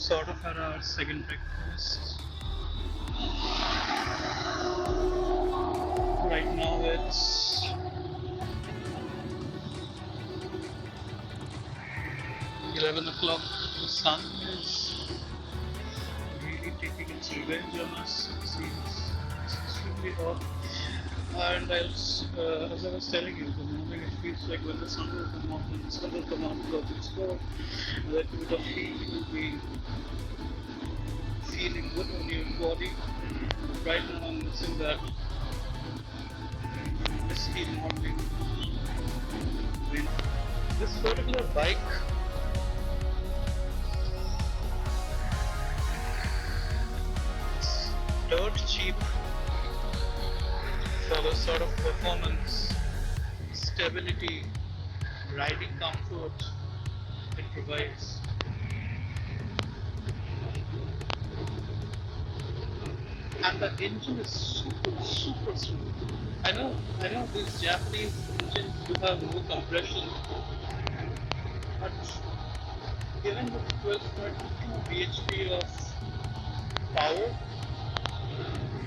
sort of had our second breakfast. Right now it's 11 o'clock. The sun is really taking its revenge on us. It seems it's extremely hot. And as I was telling you, the morning it feels like when the sun will come out, when the sun will come out because it's cold, that bit of heat will be feeling good on your body. Right now I'm missing that misty morning wind. This particular bike, it's dirt cheap for the sort of performance, stability, riding comfort it provides. And the engine is super smooth. I know these Japanese engines do have more compression, but given the 12.2 bhp of power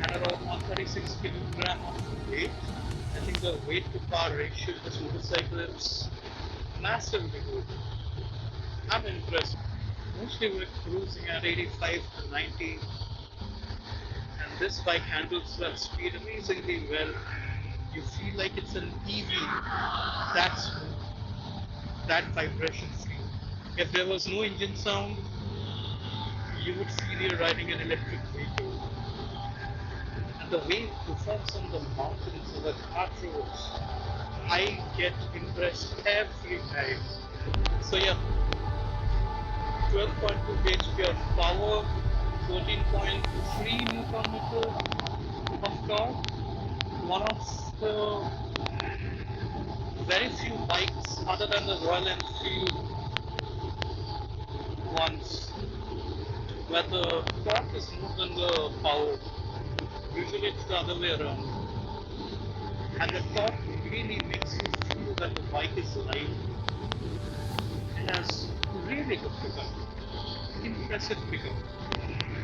and around 136 kilogram of weight, I think the weight to power ratio of this motorcycle is massively good. I'm impressed. Mostly we're cruising at 85 to 90, and this bike handles that speed amazingly well. You feel like it's an EV. That's that vibration feel. If there was no engine sound, you would feel you're riding an electric vehicle. And the way it performs on the mountains or the hard roads, I get impressed every time. So yeah, 12.2 bhp of power, 14.3 newton meters of torque. One of the very few bikes other than the Royal Enfield ones where the torque is more than the power. Usually it's the other way around. And the torque really makes you feel that the bike is light. It has really good pickup. Impressive pickup.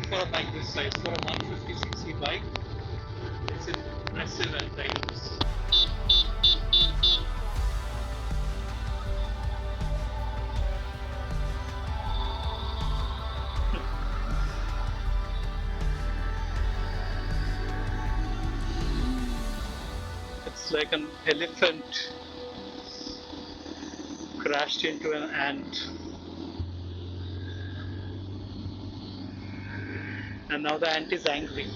For a bike this size, for a 150cc bike, it's impressive at times. It's like an elephant crashed into an ant. And now the ant is angry.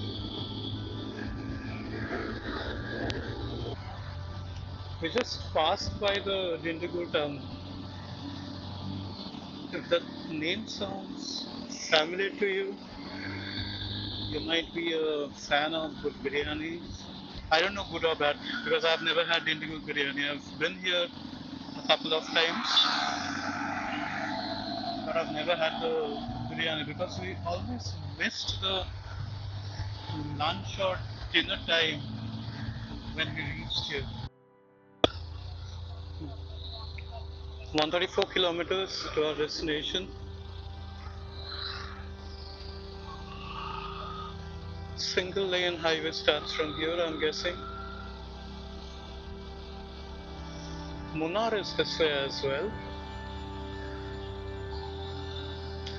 We just passed by the Dindigul town. If that name sounds familiar to you, you might be a fan of good biryani. I don't know good or bad because I've never had Dindigul Biriyani. I've been here a couple of times, but I've never had the biryani because we always missed the lunch or dinner time when we reached here. 134 kilometers to our destination. Single lane highway starts from here, I'm guessing. Munnar is this way as well.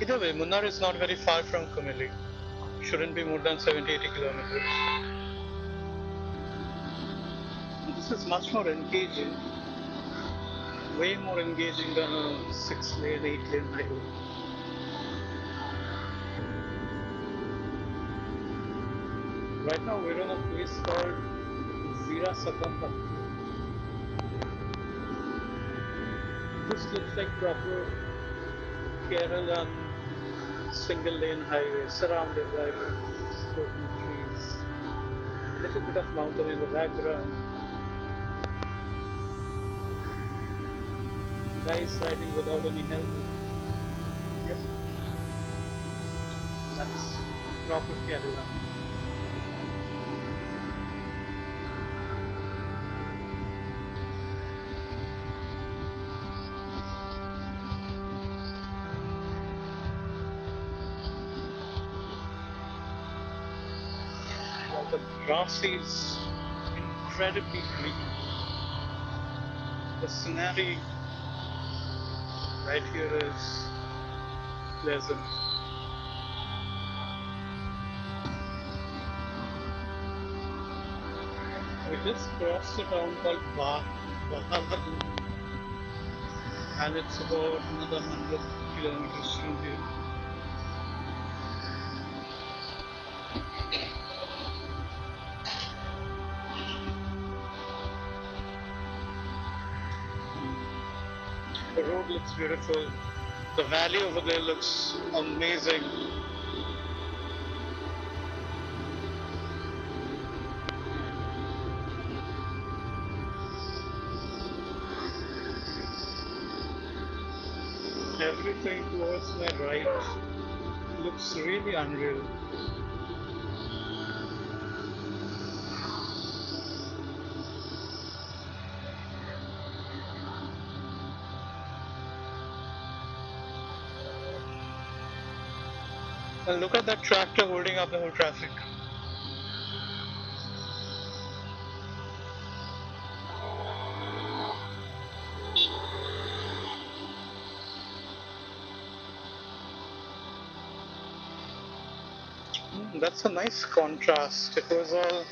Either way, Munnar is not very far from Kumily. Shouldn't be more than 70-80 kilometers. This is much more engaging. Way more engaging than a 6-lane, 8-lane highway. Right now we're in a place called Zira Sakampa. This looks like proper Kerala single lane highway surrounded by certain trees. A little bit of mountain in the background. Guys riding without any helmet. Yep. That's proper Kerala. The grass is incredibly green. The scenery right here is pleasant. We just crossed a town called Bahalagun, and it's about another 100 kilometers from here. The road looks beautiful. The valley over there looks amazing. Everything towards my right looks really unreal. And look at that tractor holding up the whole traffic. That's a nice contrast. It was all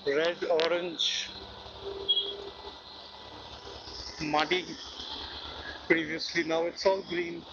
red, orange, muddy previously. Now it's all green.